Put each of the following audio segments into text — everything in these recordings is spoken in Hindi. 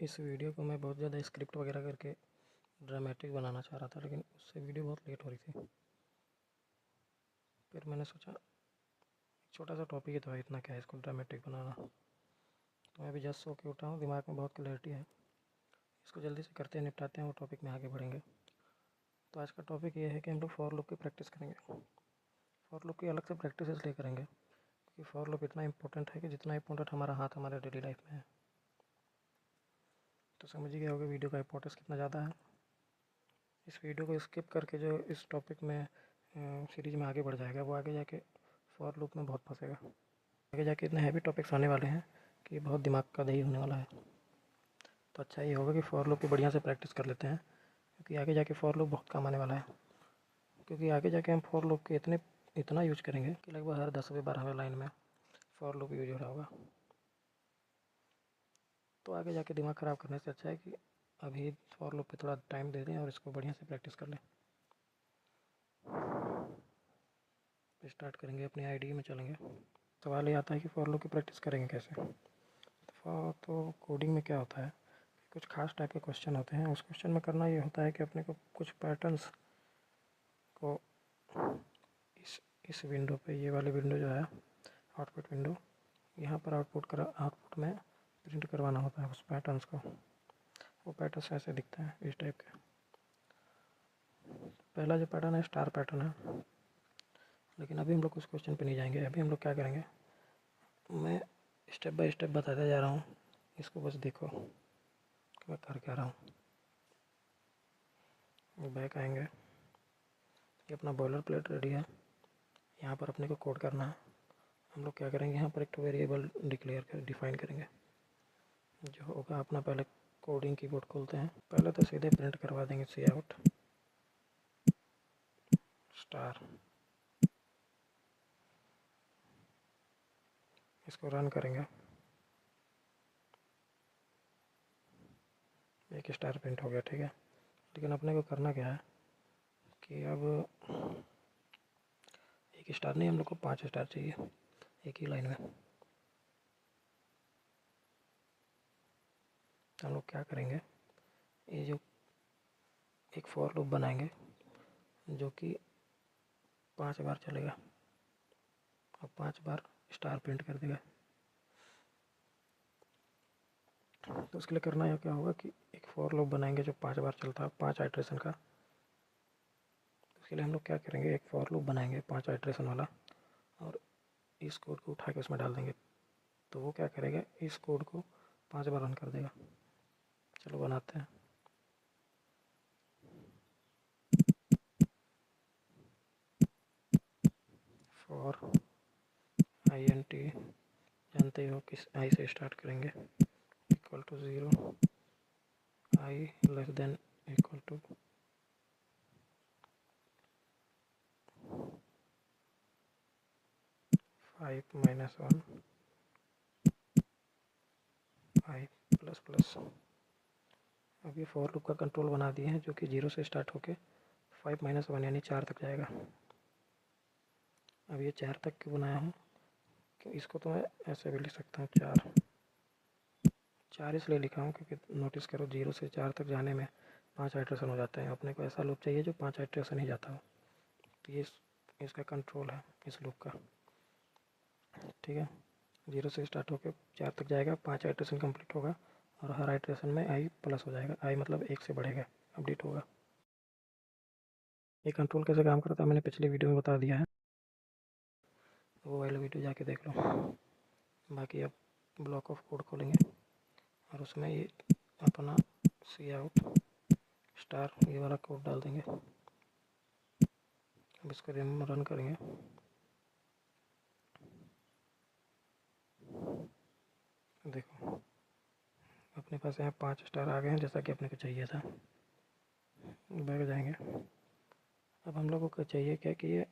इस वीडियो को मैं बहुत ज़्यादा स्क्रिप्ट वगैरह करके ड्रामेटिक बनाना चाह रहा था, लेकिन उससे वीडियो बहुत लेट हो रही थी। फिर मैंने सोचा छोटा सा टॉपिक ही तो है, इतना क्या है इसको ड्रामेटिक बनाना। तो मैं अभी जस्ट सो के उठा हूँ, दिमाग में बहुत क्लैरिटी है, इसको जल्दी से करते हैं, निपटाते हैं, वो टॉपिक में आगे बढ़ेंगे। तो आज का टॉपिक ये है कि हम लोग फॉर लूप की प्रैक्टिस करेंगे। फॉर लूप की अलग से प्रैक्टिस इसलिए करेंगे क्योंकि फॉर लूप इतना इंपॉर्टेंट है कि जितना इंपॉर्टेंट हमारा हाथ हमारे डेली लाइफ में है। तो समझ ही गए होगे वीडियो का इंपॉर्टेंस कितना ज़्यादा है। इस वीडियो को स्किप करके जो इस टॉपिक में सीरीज में आगे बढ़ जाएगा, वो आगे जाके फॉर लूप में बहुत फंसेगा। आगे जाके इतने हैवी टॉपिक्स आने वाले हैं कि बहुत दिमाग का दही होने वाला है। तो अच्छा ये होगा कि फॉर लूप की बढ़िया से प्रैक्टिस कर लेते हैं, क्योंकि आगे जाके फॉर लूप बहुत काम आने वाला है। क्योंकि आगे जाके हम फॉर लूप के इतना यूज करेंगे कि लगभग हर 10वें 12वें लाइन में फॉर लूप यूज हो रहा होगा। तो आगे जाके दिमाग ख़राब करने से अच्छा है कि अभी फॉर लूप पे थोड़ा टाइम दे दें और इसको बढ़िया से प्रैक्टिस कर लें। स्टार्ट करेंगे, अपनी आईडी में चलेंगे। सवाल ये आता है कि फॉर लूप की प्रैक्टिस करेंगे कैसे। तो कोडिंग में क्या होता है, कुछ खास टाइप के क्वेश्चन होते हैं। उस क्वेश्चन में करना ये होता है कि अपने को कुछ पैटर्न्स को इस विंडो पे, ये वाली विंडो जो है आउटपुट विंडो, यहाँ पर आउटपुट में प्रिंट करवाना होता है उस पैटर्न्स को। वो पैटर्न्स ऐसे दिखते हैं, इस टाइप के। पहला जो पैटर्न है स्टार पैटर्न है, लेकिन अभी हम लोग उस क्वेश्चन पे नहीं जाएंगे। अभी हम लोग क्या करेंगे, मैं स्टेप बाय स्टेप बताते जा रहा हूँ, इसको बस देखो कि मैं कर क्या रहा हूँ। बैक आएंगे, ये अपना बॉयलर प्लेट रेडी है। यहाँ पर अपने को कोड करना है। हम लोग क्या करेंगे, यहाँ पर एक तो वेरिएबल डिफाइन करेंगे जो होगा अपना। पहले कोडिंग कीबोर्ड खोलते हैं, पहले तो सीधे प्रिंट करवा देंगे सी आउट स्टार। इसको रन करेंगे, एक स्टार प्रिंट हो गया, ठीक है। लेकिन अपने को करना क्या है कि अब एक स्टार नहीं, हम लोग को 5 स्टार चाहिए एक ही लाइन में। तो हम लोग क्या करेंगे, ये जो एक फॉर लूप बनाएंगे जो कि 5 बार चलेगा और 5 बार स्टार प्रिंट कर देगा। तो उसके लिए करना क्या होगा कि एक फॉर लूप बनाएंगे जो 5 बार चलता है, 5 आइट्रेशन का। उसके लिए हम लोग क्या करेंगे, एक फॉर लूप बनाएंगे 5 आइट्रेशन वाला, और इस कोड को उठा के उसमें डाल देंगे। तो वो क्या करेगा, इस कोड को 5 बार रन कर देगा। चलो बनाते हैं। फॉर INT, जानते हो किस आई से स्टार्ट करेंगे, equal to 0, I less than equal to 5 minus 1, I plus plus. अब ये फॉर लूप का कंट्रोल बना दिए हैं जो कि 0 से स्टार्ट होके 5 माइनस 1 यानी 4 तक जाएगा। अब ये 4 तक क्यों बनाया हूँ कि इसको तो मैं ऐसे भी लिख सकता हूँ 4 इसलिए लिखा हूँ क्योंकि नोटिस करो 0 से 4 तक जाने में 5 आइट्रेशन हो जाते हैं। अपने को ऐसा लूप चाहिए जो 5 आइट्रेशन ही जाता हो। तो ये इसका कंट्रोल है इस लूप का, ठीक है। 0 से स्टार्ट होकर 4 तक जाएगा, 5 आइट्रेशन कंप्लीट होगा और हर आइट्रेशन में आई प्लस हो जाएगा। आई मतलब 1 से बढ़ेगा, अपडेट होगा। ये कंट्रोल कैसे काम करता है मैंने पिछले वीडियो में बता दिया है, वो वाला वीडियो जाके देख लो। बाकी अब ब्लॉक ऑफ कोड खोलेंगे और उसमें ये अपना सी आउट स्टार ये वाला कोड डाल देंगे। अब इसको रन करेंगे। देखो अपने पास यहाँ 5 स्टार आ गए हैं जैसा कि अपने को चाहिए था। बैठ जाएंगे। अब हम लोगों को चाहिए क्या कि ये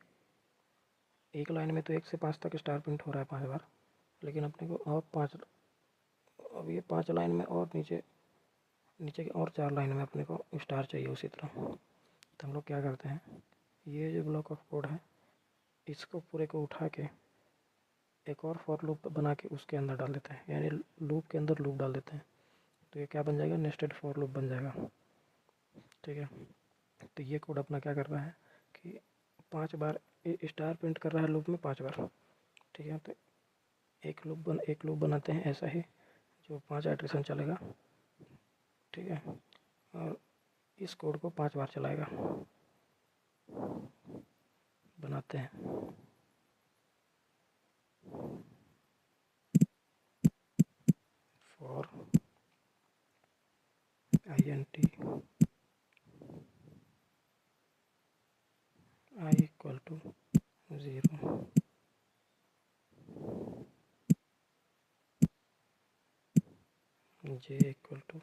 एक लाइन में तो 1 से 5 तक स्टार प्रिंट हो रहा है 5 बार, लेकिन अपने को और 5, अब ये 5 लाइन में और नीचे की और 4 लाइन में अपने को स्टार चाहिए उसी तरह। तो हम लोग क्या करते हैं, ये जो ब्लॉक ऑफ कोड है इसको पूरे को उठा के एक और फॉर लूप बना के उसके अंदर डाल देते हैं, यानी लूप के अंदर लूप डाल देते हैं। तो ये क्या बन जाएगा, नेस्टेड फॉर लूप बन जाएगा। ठीक है, तो ये कोड अपना क्या कर रहा है कि 5 बार स्टार प्रिंट कर रहा है लूप में 5 बार। ठीक है, तो एक लूप बनाते हैं ऐसा ही जो 5 आइटरेशन चलेगा। ठीक है, और इस कोड को 5 बार चलाएगा। बनाते हैं for int I equal to 0, j equal to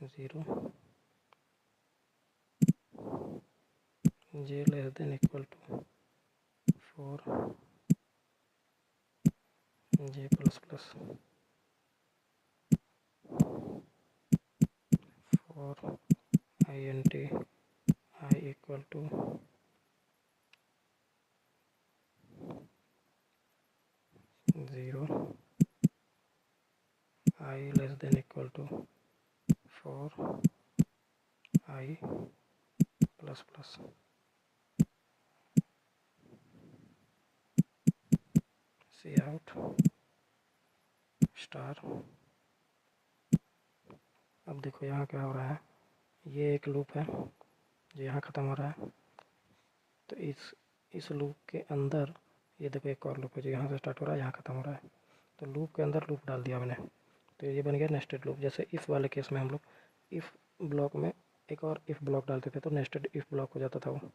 0, j less than equal to 4, j plus plus for int I equal to 0, I less than equal to 4, I plus plus. C out star. अब देखो यहाँ क्या हो रहा है, ये एक लूप है जो यहाँ ख़त्म हो रहा है। तो इस लूप के अंदर ये देखो एक और लूप है जो यहाँ से स्टार्ट हो रहा है, यहाँ ख़त्म हो रहा है। तो लूप के अंदर लूप डाल दिया मैंने, तो ये बन गया नेस्टेड लूप। जैसे इफ़ वाले केस में हम लोग इफ़ ब्लॉक में एक और इफ़ ब्लॉक डालते थे तो नेस्टेड इफ़ ब्लॉक हो जाता था, वो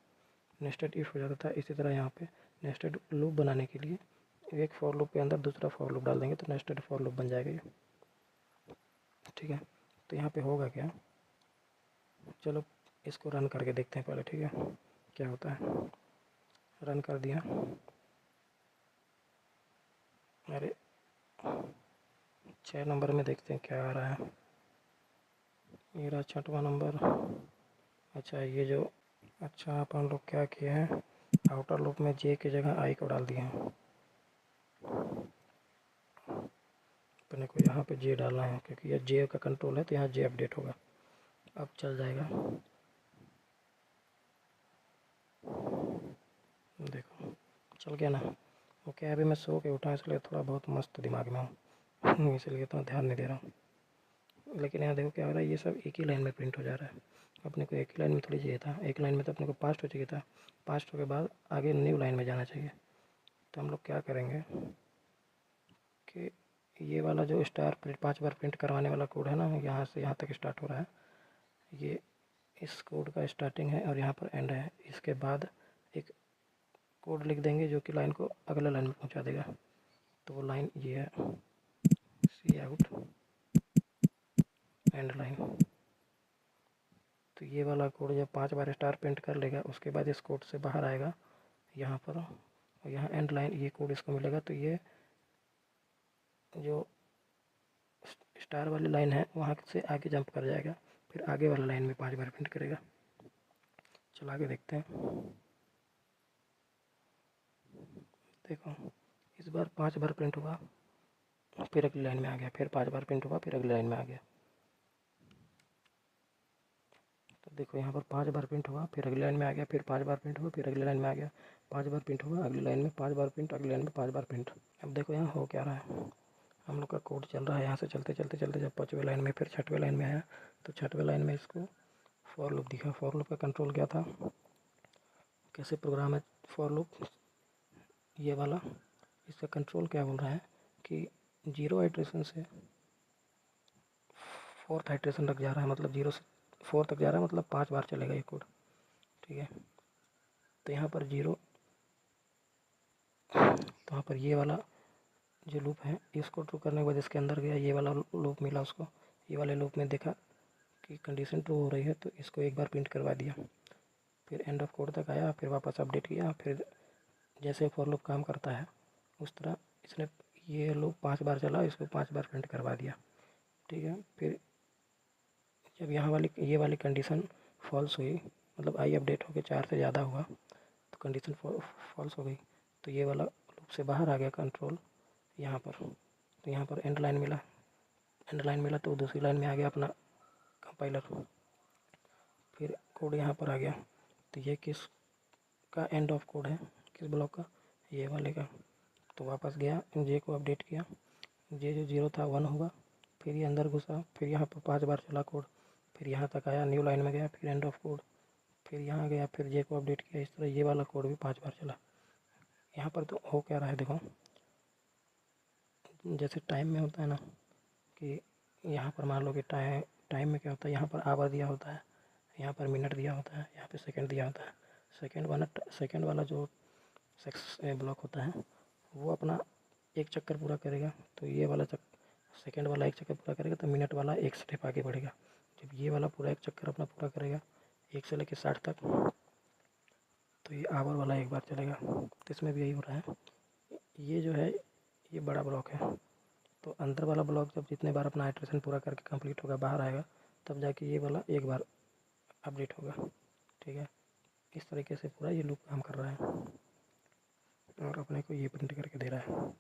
नेस्टेड इफ़ हो जाता था। इसी तरह यहाँ पे नेस्टेड लूप बनाने के लिए एक फॉर लूप के अंदर दूसरा फॉर लूप डाल देंगे तो नेस्टेड फॉर लूप बन जाएगा ये। ठीक है, तो यहाँ पे होगा क्या, चलो इसको रन करके देखते हैं पहले। ठीक है, क्या होता है। रन कर दिया, अरे 6 नंबर में देखते हैं क्या आ रहा है। मेरा 6वां नंबर। अच्छा ये जो, अच्छा अपन लोग क्या किए हैं, आउटर लूप में जे की जगह आई को डाल दिए हैं। अपने को यहाँ पे जे डालना है क्योंकि ये जे का कंट्रोल है, तो यहाँ जे अपडेट होगा। अब चल जाएगा, देखो चल गया ना। ओके, अभी मैं सो के उठा इसलिए थोड़ा बहुत मस्त दिमाग में हूँ इसलिए तो ध्यान नहीं दे रहा हूँ। लेकिन यहाँ देखो क्या हो रहा है, ये सब एक ही लाइन में प्रिंट हो जा रहा है। अपने को एक ही लाइन में थोड़ी चाहिए था, एक लाइन में तो अपने को पास्ट हो चाहिए था। पास्ट हो के बाद आगे न्यू लाइन में जाना चाहिए। तो हम लोग क्या करेंगे कि ये वाला जो स्टार प्रिंट 5 बार प्रिंट करवाने वाला कोड है ना, यहाँ से यहाँ तक स्टार्ट हो रहा है, ये इस कोड का स्टार्टिंग है और यहाँ पर एंड है। इसके बाद एक कोड लिख देंगे जो कि लाइन को अगले लाइन में पहुँचा देगा। तो वो लाइन ये है, सी आउट एंड लाइन। तो ये वाला कोड जब 5 बार स्टार प्रिंट कर लेगा उसके बाद इस कोड से बाहर आएगा यहाँ पर, और यहाँ एंड लाइन ये कोड इसको मिलेगा। तो ये जो स्टार वाली लाइन है वहाँ से आगे जंप कर जाएगा, फिर आगे वाला लाइन में 5 बार प्रिंट करेगा। चला के देखते हैं। देखो इस बार 5 बार प्रिंट हुआ, फिर अगली लाइन में आ गया, फिर 5 बार प्रिंट हुआ, फिर अगली लाइन में आ गया। तो देखो यहाँ पर 5 बार प्रिंट हुआ, फिर अगली लाइन में आ गया, फिर 5 बार प्रिंट हुआ, फिर अगली लाइन में आ गया, 5 बार प्रिंट हुआ, अगली लाइन में 5 बार प्रिंट, अगली लाइन में 5 बार प्रिंट। अब देखो यहाँ हो क्या रहा है, हम लोग का कोड चल रहा है यहाँ से चलते चलते चलते जब 5वें लाइन में फिर 6वें लाइन में आया, तो 6वें लाइन में इसको फॉर लूप दिखा। फॉर लूप का कंट्रोल क्या था, कैसे प्रोग्राम है फॉर लूप ये वाला, इसका कंट्रोल क्या बोल रहा है कि 0 आइट्रेशन से 4th आइट्रेशन तक जा रहा है, मतलब 0 से 4 तक जा रहा है, मतलब 5 बार चलेगा ये कोड। ठीक है, तो यहाँ पर 0, तो यहाँ पर ये वाला जो लूप है इसको ट्रू करने के बाद इसके अंदर गया, ये वाला लूप मिला उसको, ये वाले लूप में देखा कि कंडीशन ट्रू हो रही है तो इसको एक बार प्रिंट करवा दिया, फिर एंड ऑफ कोड तक आया, फिर वापस अपडेट किया, फिर जैसे फॉर लूप काम करता है उस तरह इसने ये लूप 5 बार चला, इसको 5 बार प्रिंट करवा दिया। ठीक है, फिर जब यहाँ वाली ये वाली कंडीशन फॉल्स हुई, मतलब आई अपडेट होकर 4 से ज़्यादा हुआ तो कंडीशन फॉल्स हो गई, तो ये वाला लूप से बाहर आ गया कंट्रोल यहाँ पर। तो यहाँ पर एंड लाइन मिला, एंड लाइन मिला तो दूसरी लाइन में आ गया अपना कंपाइलर। फिर कोड यहाँ पर आ गया, तो ये किस का एंड ऑफ कोड है, किस ब्लॉक का, ये वाले का। तो वापस गया, जे को अपडेट किया, जे जो 0 था 1 होगा। फिर ये अंदर घुसा, फिर यहाँ पर 5 बार चला कोड, फिर यहाँ तक आया, न्यू लाइन में गया, फिर एंड ऑफ कोड, फिर यहाँ गया, फिर जे को अपडेट किया। इस तरह ये वाला कोड भी 5 बार चला। यहाँ पर तो हो क्या रहा है देखो, जैसे टाइम में होता है ना कि यहाँ पर मान लो कि टाइम में क्या होता है, यहाँ पर आवर दिया होता है, यहाँ पर मिनट दिया होता है, यहाँ पे सेकंड दिया होता है। सेकंड वाला जो ब्लॉक होता है वो अपना एक चक्कर पूरा करेगा, तो ये वाला सेकंड वाला एक चक्कर पूरा करेगा, तो मिनट वाला एक स्टेप आगे बढ़ेगा। जब ये वाला पूरा एक चक्कर अपना पूरा करेगा 1 से लेकर 60 तक, तो ये आवर वाला एक बार चलेगा। तो इसमें भी यही हो रहा है। ये जो है ये बड़ा ब्लॉक है, तो अंदर वाला ब्लॉक जब जितने बार अपना आइटरेशन पूरा करके कंप्लीट होगा, बाहर आएगा, तब जाके ये वाला एक बार अपडेट होगा। ठीक है, इस तरीके से पूरा ये लूप काम कर रहा है और अपने को ये प्रिंट करके दे रहा है।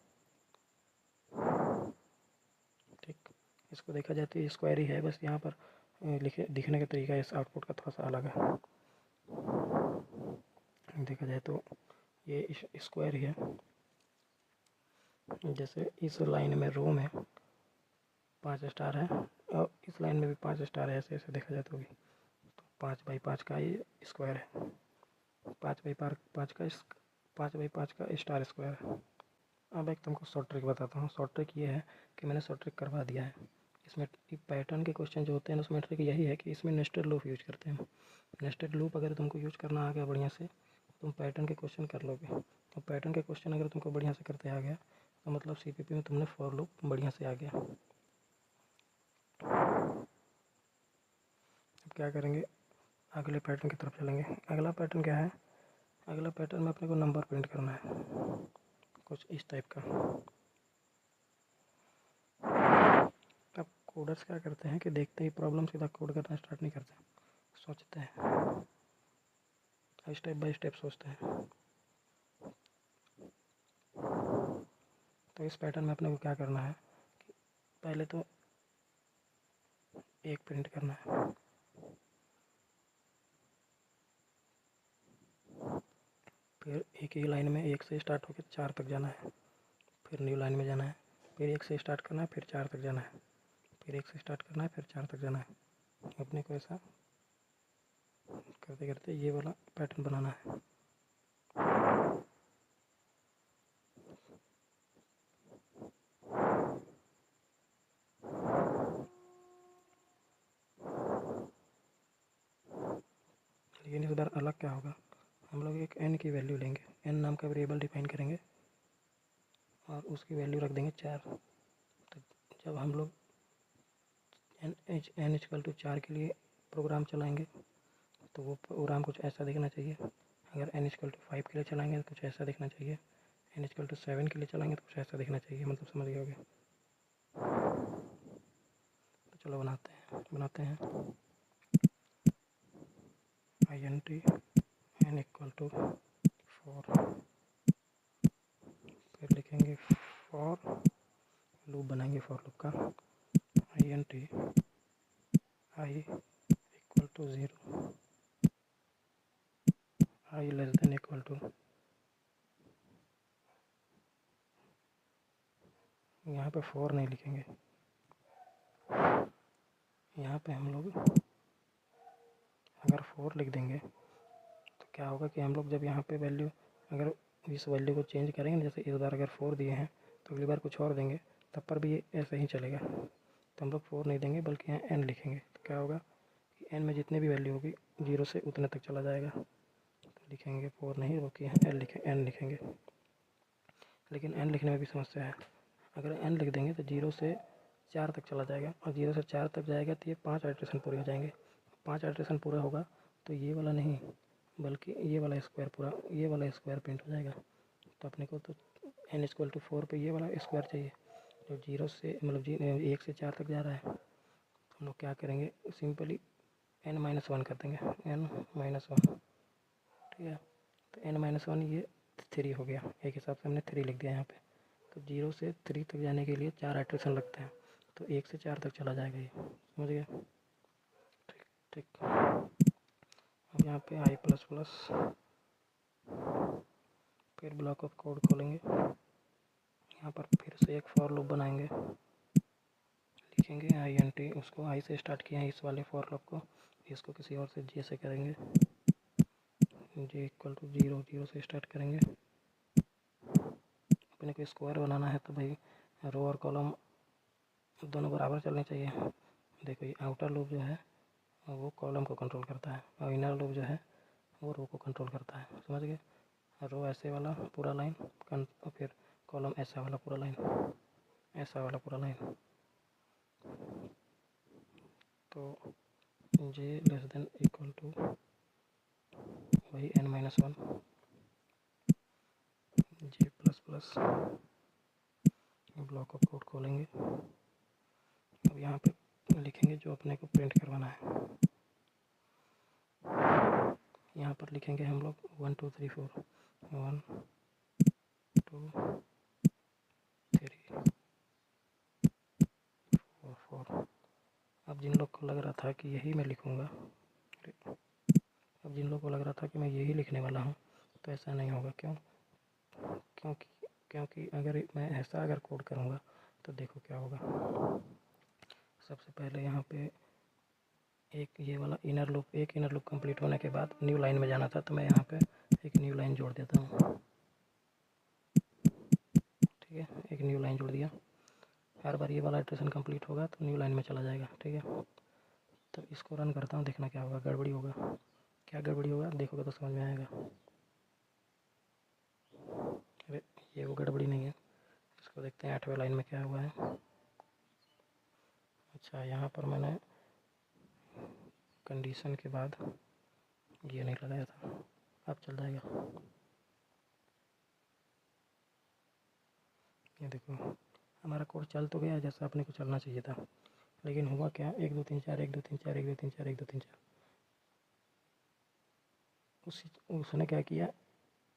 ठीक, इसको देखा जाए तो ये स्क्वायर ही है, बस यहाँ पर दिखने का तरीका इस आउटपुट का थोड़ा सा अलग है। देखा जाए तो ये स्क्वायर ही है। जैसे इस लाइन में रो में 5 स्टार है और इस लाइन में भी 5 स्टार है, ऐसे ऐसे देखा जाए तो भी। तो 5x5 का ये स्क्वायर है, 5x5 का स्टार स्क्वायर है। अब एक तुमको शॉर्ट ट्रिक बताता हूँ। शॉर्ट ट्रिक ये है कि मैंने शॉर्ट ट्रिक करवा दिया है इसमें। पैटर्न के क्वेश्चन जो होते हैं उसमें ट्रिक यही है कि इसमें नेस्टेड लूप यूज करते हैं। नेस्टेड लूप अगर तुमको यूज करना आ गया बढ़िया से, तुम पैटर्न के क्वेश्चन कर लोगे। तो पैटर्न के क्वेश्चन अगर तुमको बढ़िया से करते आ गया, तो मतलब सीपीपी में तुमने फॉर लूप बढ़िया से आ गया। अब क्या करेंगे, अगले पैटर्न की तरफ चलेंगे। अगला पैटर्न क्या है, अगला पैटर्न में अपने को नंबर प्रिंट करना है कुछ इस टाइप का। अब कोडर्स क्या करते हैं कि देखते ही प्रॉब्लम सीधा कोड करना स्टार्ट नहीं करते, सोचते हैं, स्टेप बाय स्टेप सोचते हैं। तो इस पैटर्न में अपने को क्या करना है कि पहले तो एक प्रिंट करना है, फिर एक ही लाइन में 1 से स्टार्ट होकर 4 तक जाना है, फिर न्यू लाइन में जाना है, फिर 1 से स्टार्ट करना है, फिर 4 तक जाना है, फिर 1 से स्टार्ट करना है, फिर 4 तक जाना है। अपने को ऐसा करते करते ये वाला पैटर्न बनाना है। लेकिन इस बार अलग क्या होगा, हम लोग एक n की वैल्यू लेंगे, n नाम का वेरिएबल डिफाइन करेंगे और उसकी वैल्यू रख देंगे 4। तो जब हम लोग n इक्वल टू 4 के लिए प्रोग्राम चलाएंगे तो वो प्रोग्राम कुछ ऐसा दिखना चाहिए। अगर n इक्वल टू 5 के लिए चलाएंगे तो कुछ ऐसा दिखना चाहिए। n इक्वल टू 7 के लिए चलाएंगे तो कुछ ऐसा दिखना चाहिए। मतलब समझ गए होगे। तो चलो बनाते हैं int n इक्वल टू 4, फिर लिखेंगे फॉर लूप, बनाएंगे फॉर लूप का int i equal to 0, i less than equal to, यहाँ पे 4 नहीं लिखेंगे, यहाँ पे हम लोग अगर 4 लिख देंगे तो क्या होगा कि हम लोग जब यहाँ पे वैल्यू, अगर इस वैल्यू को चेंज करेंगे, जैसे इस बार अगर 4 दिए हैं तो अगली बार कुछ और देंगे, तब पर भी ये ऐसे ही चलेगा। तो हम लोग 4 नहीं देंगे बल्कि यहाँ n लिखेंगे। तो क्या होगा कि n में जितने भी वैल्यू होगी 0 से उतने तक चला जाएगा। तो लिखेंगे 4 नहीं बल्कि यहाँ n लिखेंगे। लेकिन n लिखने में भी समस्या है। अगर n लिख देंगे तो 0 से 4 तक चला जाएगा, और 0 से 4 तक जाएगा तो ये 5 आइटरेशन पूरे हो जाएंगे। 5 आइटरेशन पूरा होगा तो ये वाला नहीं बल्कि ये वाला स्क्वायर प्रिंट हो जाएगा। तो अपने को तो n इक्वल टू 4 पे ये वाला स्क्वायर चाहिए जो 0 से मतलब 1 से 4 तक जा रहा है। तो हम लोग क्या करेंगे, सिंपली n-1 कर देंगे, n-1। ठीक है, तो n-1 ये 3 हो गया। एक हिसाब से हमने 3 लिख दिया यहाँ पे। तो 0 से 3 तक जाने के लिए 4 आइटरेशन लगते हैं। तो 1 से 4 तक चला जाएगा ये, समझ गए। ठीक ठीक। अब यहाँ पे i प्लस प्लस, फिर ब्लॉक ऑफ कोड खोलेंगे, यहाँ पर फिर से एक फॉर लूप बनाएंगे, लिखेंगे int, उसको i से स्टार्ट किए हैं इस वाले फॉर लूप को, इसको किसी और से j से करेंगे, j इक्वल टू 0, 0 से स्टार्ट करेंगे। अपने को स्क्वायर बनाना है तो भाई रो और कॉलम दोनों बराबर चलने चाहिए। देखो ये आउटर लूप जो है वो कॉलम को कंट्रोल करता है और इनर लूप जो है वो रो को कंट्रोल करता है, समझ गए। रो ऐसे वाला पूरा लाइन, और फिर कॉलम ऐसा वाला पूरा लाइन, ऐसा वाला पूरा लाइन। तो j less than equal to वही n-1, j plus plus, block of code खोलेंगे। अब यहाँ पे लिखेंगे जो अपने को प्रिंट करवाना है, यहाँ पर लिखेंगे हम लोग 1 2 3 4, 1 2 3 4 4। अब जिन लोग को लग रहा था कि यही मैं लिखूँगा, अब जिन लोग को लग रहा था कि मैं यही लिखने वाला हूँ, तो ऐसा नहीं होगा। क्यों? क्योंकि अगर मैं ऐसा अगर कोड करूँगा तो देखो क्या होगा। सबसे पहले यहाँ पे एक ये वाला इनर लूप कंप्लीट होने के बाद न्यू लाइन में जाना था, तो मैं यहाँ पे एक न्यू लाइन जोड़ देता हूँ, ठीक है। एक न्यू लाइन जोड़ दिया, हर बार ये वाला इटरेशन कंप्लीट होगा तो न्यू लाइन में चला जाएगा, ठीक है। तो इसको रन करता हूँ, देखना क्या होगा। गड़बड़ी होगा, क्या गड़बड़ी होगा देखोगे तो समझ में आएगा। अरे ये वो गड़बड़ी नहीं है, इसको देखते हैं 8वें लाइन में क्या हुआ है। अच्छा, यहाँ पर मैंने कंडीशन के बाद ये नहीं लगाया था, अब चल जाएगा। ये देखो हमारा कोड चल तो गया जैसा अपने को चलना चाहिए था, लेकिन हुआ क्या, 1 2 3 4 1 2 3 4 1 2 3 4 1 2 3 4। उसने क्या किया,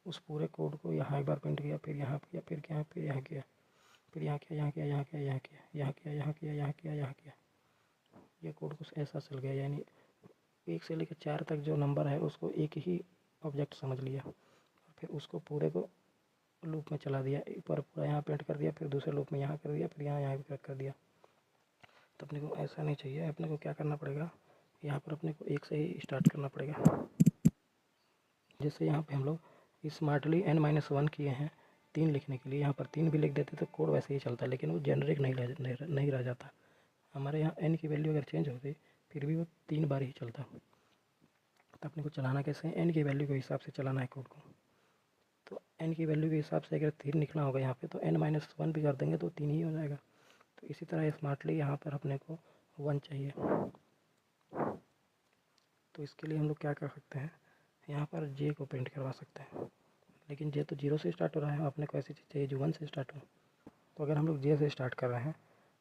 उस पूरे कोड को यहाँ एक बार प्रिंट किया, फिर यहाँ किया, फिर यहाँ, फिर यहाँ किया, फिर यहाँ किया, यहाँ किया, यहाँ किया, यहाँ किया, यहाँ किया, यहाँ किया, यहाँ किया, यहाँ किया। ये कोड कुछ ऐसा चल गया, यानी 1 से लेकर 4 तक जो नंबर है उसको एक ही ऑब्जेक्ट समझ लिया, और फिर उसको पूरे को लूप में चला दिया, एक बार पूरा यहाँ प्रिंट कर दिया, फिर दूसरे लूप में यहाँ कर दिया, फिर यहाँ भी कर दिया। तो अपने को ऐसा नहीं चाहिए। अपने को क्या करना पड़ेगा, यहाँ पर अपने को 1 से ही स्टार्ट करना पड़ेगा। जैसे यहाँ पे हम लोग स्मार्टली n-1 किए हैं 3 लिखने के लिए, यहाँ पर 3 भी लिख देते तो कोड वैसे ही चलता, लेकिन वो जेनरिक नहीं रह जाता। हमारे यहाँ n की वैल्यू अगर चेंज हो गई फिर भी वो 3 बार ही चलता। तो अपने को चलाना कैसे है, n की वैल्यू के हिसाब से चलाना है कोड को। तो n की वैल्यू के हिसाब से अगर 3 लिखना होगा यहाँ पे, तो n-1 भी कर देंगे तो 3 ही हो जाएगा। तो इसी तरह स्मार्टली यहाँ पर अपने को 1 चाहिए। तो इसके लिए हम लोग क्या कर सकते हैं, यहाँ पर j को प्रिंट करवा सकते हैं, लेकिन j तो 0 से स्टार्ट हो रहा है, अपने को ऐसी चीज़ चाहिए जो 1 से स्टार्ट हो। तो अगर हम लोग j से स्टार्ट कर रहे हैं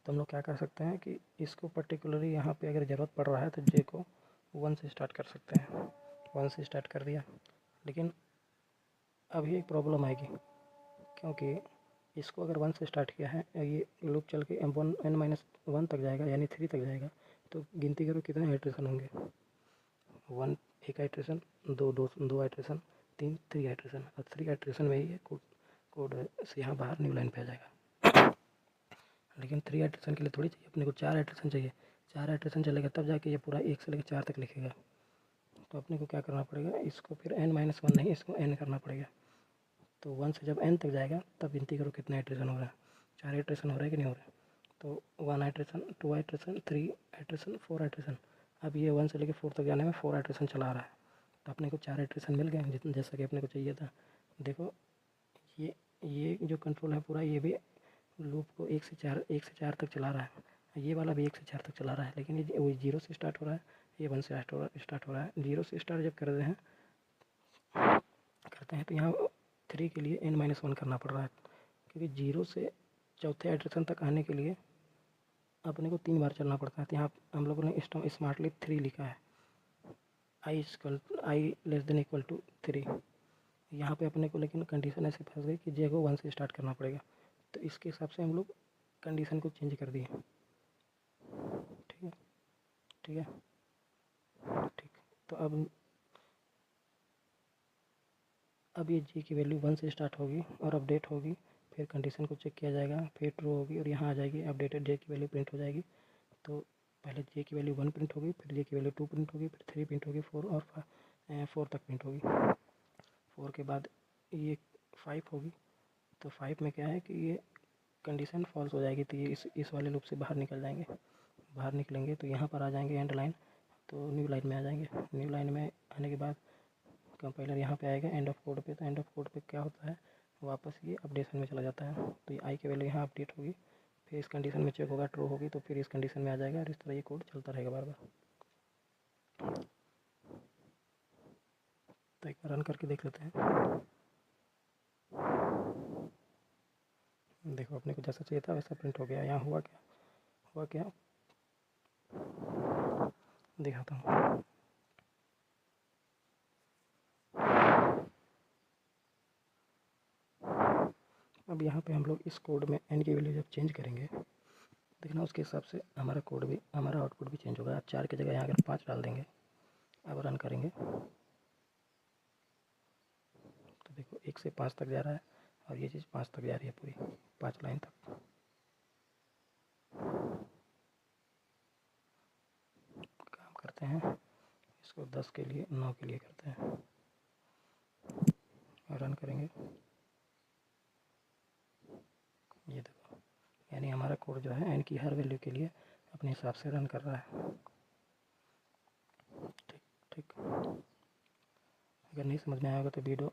तो हम लोग क्या कर सकते हैं कि इसको पर्टिकुलरली यहाँ पे अगर ज़रूरत पड़ रहा है तो j को 1 से स्टार्ट कर सकते हैं। 1 से स्टार्ट कर दिया, लेकिन अभी एक प्रॉब्लम आएगी, क्योंकि इसको अगर 1 से स्टार्ट किया है, ये लूप चल के n-1 तक जाएगा, यानी 3 तक जाएगा। तो गिनती करो कितने आइट्रेशन होंगे, 1 एक आइट्रेशन, 2 आइट्रेशन, 3 आइट्रेशन, और 3 आइट्रेशन में ही ये कोड से यहाँ बाहर न्यू लाइन पे आ जाएगा। लेकिन 3 आइट्रेशन के लिए थोड़ी चाहिए, अपने को 4 आइट्रेशन चाहिए। 4 आइट्रेशन चलेगा तब जाके ये पूरा 1 से लेकर 4 तक लिखेगा। तो अपने को क्या करना पड़ेगा, इसको फिर n-1 नहीं, इसको n करना पड़ेगा। तो 1 से जब n तक जाएगा तब गिनती करो कितने आइट्रेशन हो रहा है, 4 आइट्रेशन हो रहा है कि नहीं हो रहा है। तो 1 आइट्रेशन, 2 आइट्रेशन, 3 आइट्रेशन, 4 आइट्रेशन। अब ये 1 से लेकर 4 तक जाने में 4 आइट्रेशन चला रहा है, तो अपने को 4 आइट्रेशन मिल गए जितना जैसा कि अपने को चाहिए था। देखो ये जो कंट्रोल है पूरा, ये भी लूप को 1 से 4 तक चला रहा है। ये वाला भी 1 से 4 तक चला रहा है, लेकिन ये वो 0 से स्टार्ट हो रहा है, ये 1 से स्टार्ट हो रहा है। 0 से स्टार्ट जब करते हैं तो यहाँ 3 के लिए n-1 करना पड़ रहा है, क्योंकि 0 से चौथे आइट्रेशन तक आने के लिए अपने को 3 बार चलना पड़ता है। तो यहाँ हम लोगों ने स्मार्टली 3 लिखा है, i less than equal to 3। यहाँ पे अपने को लेकिन कंडीशन ऐसे फंस गई कि j को 1 से स्टार्ट करना पड़ेगा। तो इसके हिसाब से हम लोग कंडीशन को चेंज कर दिए। ठीक है। ठीक, तो अब ये जी की वैल्यू 1 से स्टार्ट होगी और अपडेट होगी, फिर कंडीशन को चेक किया जाएगा, फिर ट्रू होगी और यहाँ आ जाएगी, अपडेटेड जे की वैल्यू प्रिंट हो जाएगी। तो पहले जे की वैल्यू 1 प्रिंट होगी, फिर जे की वैल्यू 2 प्रिंट होगी, फिर 3 प्रिंट होगी, 4 और 4 तक प्रिंट होगी। 4 के बाद ये 5 होगी, तो 5 में क्या है कि ये कंडीशन फॉल्स हो जाएगी, तो ये इस वाले लूप से बाहर निकल जाएंगे। बाहर निकलेंगे तो यहाँ पर आ जाएंगे एंड लाइन, तो न्यू लाइन में आ जाएंगे। न्यू लाइन में आने के बाद कंपाइलर यहाँ पे आएगा एंड ऑफ कोड पे, तो एंड ऑफ कोड पे क्या होता है, वापस ये अपडेशन में चला जाता है। तो ये आई की वैल्यू यहाँ अपडेट होगी, फिर इस कंडीशन में चेक होगा, ट्रू होगी तो फिर इस कंडीशन में आ जाएगा, और इस तरह ये कोड चलता रहेगा बार बार। तो एक बार रन करके देख लेते हैं। देखो अपने को जैसा चाहिए था वैसा प्रिंट हो गया। यहाँ हुआ क्या दिखाता हूँ। अब यहाँ पे हम लोग इस कोड में एन की वैल्यू जब चेंज करेंगे, देखना उसके हिसाब से हमारा आउटपुट भी चेंज होगा। 4 की जगह यहाँ अगर 5 डाल देंगे, अब रन करेंगे तो देखो 1 से 5 तक जा रहा है, और ये चीज़ 5 तक जा रही है, पूरी 5 लाइन तक। काम करते हैं इसको 10 के लिए 9 के लिए करते हैं और रन करेंगे। ये देखो, यानी हमारा कोड जो है एन की हर वैल्यू के लिए अपने हिसाब से रन कर रहा है। ठीक, अगर नहीं समझ में आएगा तो वीडियो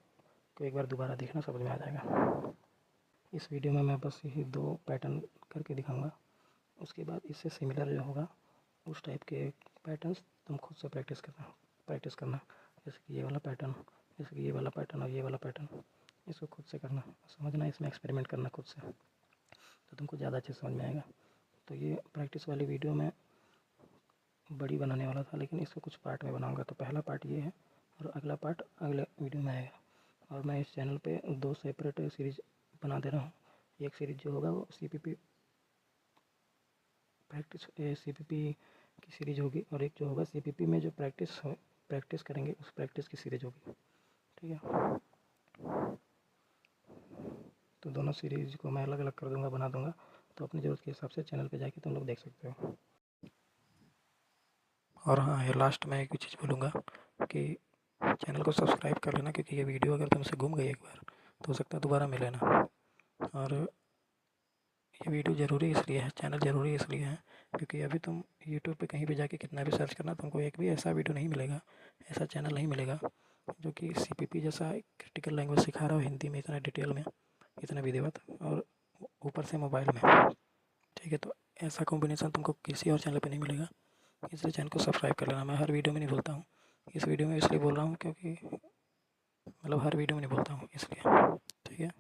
को एक बार दोबारा देखना, समझ में आ जाएगा। इस वीडियो में मैं बस यही 2 पैटर्न करके दिखाऊंगा, उसके बाद इससे सिमिलर जो होगा उस टाइप के पैटर्न्स तुम खुद से प्रैक्टिस करना। जैसे कि ये वाला पैटर्न, जैसे कि ये वाला पैटर्न और ये वाला पैटर्न, इसको खुद से करना, समझना, इसमें एक्सपेरिमेंट करना खुद से, तो तुमको ज़्यादा अच्छे समझ में आएगा। तो ये प्रैक्टिस वाली वीडियो में बड़ी बनाने वाला था, लेकिन इसको कुछ पार्ट में बनाऊंगा। तो पहला पार्ट ये है और अगला पार्ट अगले वीडियो में आएगा। और मैं इस चैनल पे 2 सेपरेट सीरीज़ बना दे रहा हूँ। एक सीरीज़ जो होगा वो CPP की सीरीज़ होगी, और एक जो होगा CPP में जो प्रैक्टिस करेंगे उस प्रैक्टिस की सीरीज़ होगी। ठीक है, तो दोनों सीरीज़ को मैं अलग अलग कर दूंगा, बना दूंगा, तो अपनी ज़रूरत के हिसाब से चैनल पे जाके तुम लोग देख सकते हो। और हाँ, ये लास्ट में एक चीज़ बोलूँगा कि चैनल को सब्सक्राइब कर लेना, क्योंकि ये वीडियो अगर तुमसे गुम गई एक बार तो हो सकता है दोबारा मिले ना। और ये वीडियो ज़रूरी इसलिए है, चैनल ज़रूरी इसलिए है क्योंकि अभी तुम यूट्यूब पे कहीं भी जाके कितना भी सर्च करना, तुमको एक भी ऐसा वीडियो नहीं मिलेगा, ऐसा चैनल नहीं मिलेगा जो कि CPP जैसा क्रिटिकल लैंग्वेज सिखा रहा हो हिंदी में इतना डिटेल में, इतना विधिवत, और ऊपर से मोबाइल में। ठीक है, तो ऐसा कॉम्बिनेशन तुमको किसी और चैनल पर नहीं मिलेगा, इसलिए चैनल को सब्सक्राइब कर लेना। मैं हर वीडियो में नहीं बोलता हूँ, इस वीडियो में इसलिए बोल रहा हूँ क्योंकि मतलब हर वीडियो में नहीं बोलता हूँ इसलिए। ठीक है।